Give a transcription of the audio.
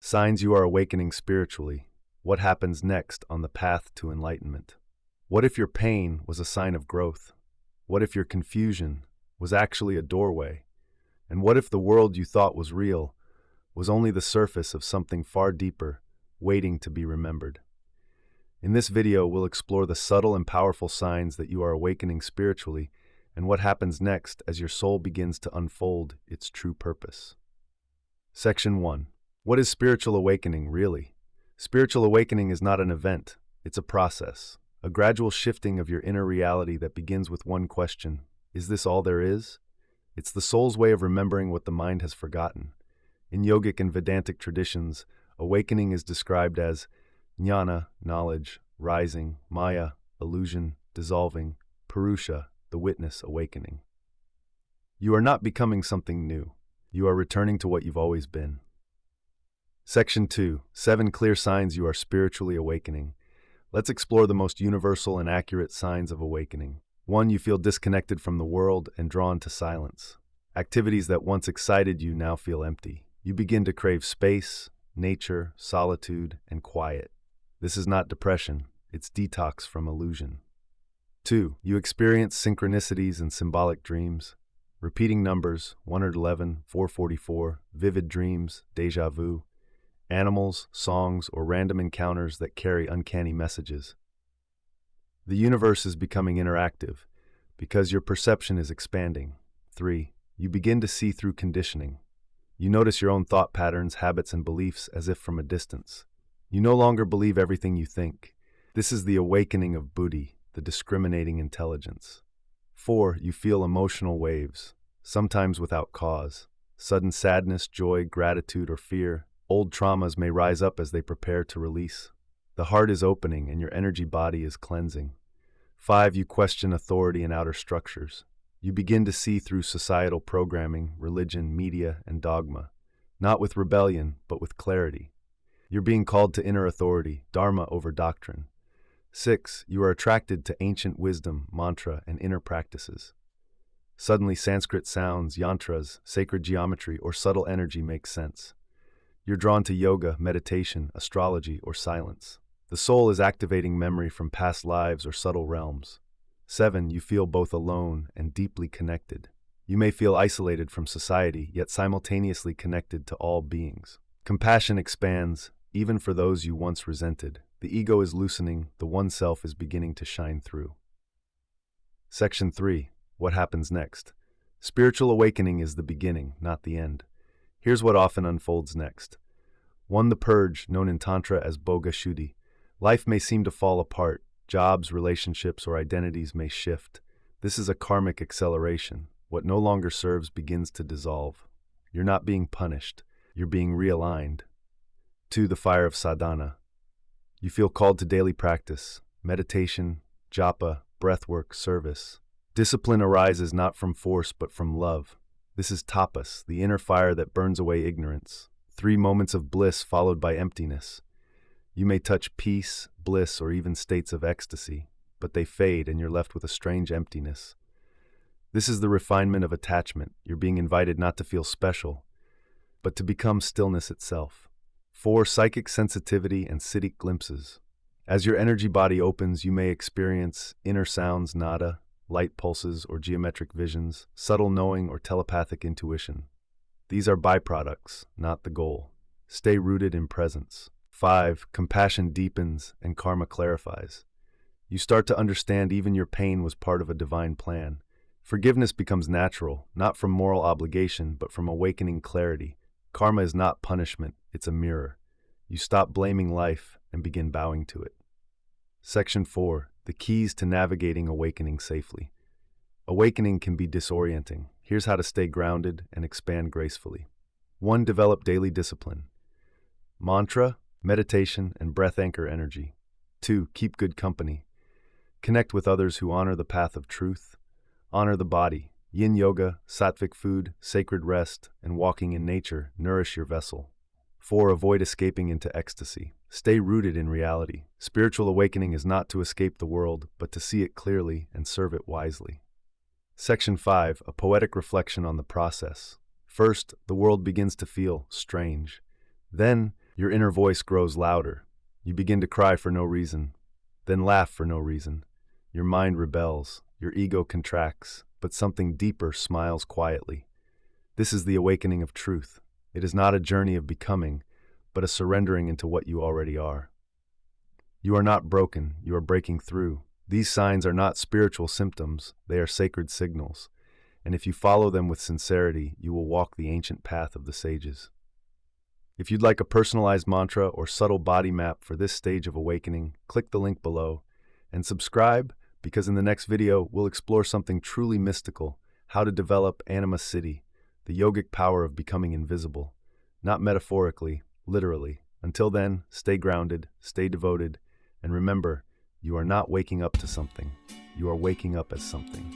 Signs you are awakening spiritually. What happens next on the path to enlightenment? What if your pain was a sign of growth? What if your confusion was actually a doorway? And what if the world you thought was real was only the surface of something far deeper, waiting to be remembered? In this video, we'll explore the subtle and powerful signs that you are awakening spiritually and what happens next as your soul begins to unfold its true purpose. Section 1. What is spiritual awakening really? Spiritual awakening is not an event, it's a process, a gradual shifting of your inner reality that begins with one question: is this all there is? It's the soul's way of remembering what the mind has forgotten. In yogic and Vedantic traditions, awakening is described as jnana, knowledge, rising, maya, illusion, dissolving, purusha, the witness, awakening. You are not becoming something new. You are returning to what you've always been. Section 2. 7 clear signs you are spiritually awakening. Let's explore the most universal and accurate signs of awakening. 1. You feel disconnected from the world and drawn to silence. Activities that once excited you now feel empty. You begin to crave space, nature, solitude, and quiet. This is not depression, it's detox from illusion. 2. You experience synchronicities and symbolic dreams. Repeating numbers, 111, 444, vivid dreams, déjà vu, animals, songs, or random encounters that carry uncanny messages. The universe is becoming interactive because your perception is expanding. 3. You begin to see through conditioning. You notice your own thought patterns, habits, and beliefs as if from a distance. You no longer believe everything you think. This is the awakening of buddhi, the discriminating intelligence. 4. You feel emotional waves, sometimes without cause. Sudden sadness, joy, gratitude, or fear. Old traumas may rise up as they prepare to release. The heart is opening and your energy body is cleansing. 5. You question authority and outer structures. You begin to see through societal programming, religion, media, and dogma, not with rebellion, but with clarity. You're being called to inner authority, dharma over doctrine. 6. You are attracted to ancient wisdom, mantra, and inner practices. Suddenly, Sanskrit sounds, yantras, sacred geometry, or subtle energy make sense. You're drawn to yoga, meditation, astrology, or silence. The soul is activating memory from past lives or subtle realms. 7. You feel both alone and deeply connected. You may feel isolated from society, yet simultaneously connected to all beings. Compassion expands, even for those you once resented. The ego is loosening, the one-self is beginning to shine through. Section 3. What happens next? Spiritual awakening is the beginning, not the end. Here's what often unfolds next. 1. The purge, known in Tantra as Bhoga Shuddhi. Life may seem to fall apart. Jobs, relationships, or identities may shift. This is a karmic acceleration. What no longer serves begins to dissolve. You're not being punished. You're being realigned. 2. The fire of sadhana. You feel called to daily practice, meditation, japa, breathwork, service. Discipline arises not from force but from love. This is tapas, the inner fire that burns away ignorance. 3 moments of bliss followed by emptiness. You may touch peace, bliss, or even states of ecstasy, but they fade and you're left with a strange emptiness. This is the refinement of attachment. You're being invited not to feel special, but to become stillness itself. 4. Psychic sensitivity and siddhic glimpses. As your energy body opens, you may experience inner sounds, nada, light pulses, or geometric visions, subtle knowing, or telepathic intuition. These are byproducts, not the goal. Stay rooted in presence. 5. Compassion deepens and karma clarifies. You start to understand even your pain was part of a divine plan. Forgiveness becomes natural, not from moral obligation, but from awakening clarity. Karma is not punishment, it's a mirror. You stop blaming life and begin bowing to it. Section 4. The keys to navigating awakening safely. Awakening can be disorienting. Here's how to stay grounded and expand gracefully. 1. Develop daily discipline. Mantra, meditation, and breath anchor energy. 2. Keep good company. Connect with others who honor the path of truth. Honor the body. Yin yoga, sattvic food, sacred rest, and walking in nature nourish your vessel. 4. Avoid escaping into ecstasy. Stay rooted in reality. Spiritual awakening is not to escape the world, but to see it clearly and serve it wisely. Section 5. A poetic reflection on the process. First, the world begins to feel strange. Then, Your inner voice grows louder. You begin to cry for no reason, then laugh for no reason. Your mind rebels, your ego contracts, but something deeper smiles quietly. This is the awakening of truth. It is not a journey of becoming, but a surrendering into what you already are. You are not broken, you are breaking through. These signs are not spiritual symptoms, they are sacred signals. And if you follow them with sincerity, you will walk the ancient path of the sages. If you'd like a personalized mantra or subtle body map for this stage of awakening, click the link below and subscribe, because in the next video, we'll explore something truly mystical: how to develop anima siddhi, the yogic power of becoming invisible. Not metaphorically, literally. Until then, stay grounded, stay devoted, and remember, you are not waking up to something. You are waking up as something.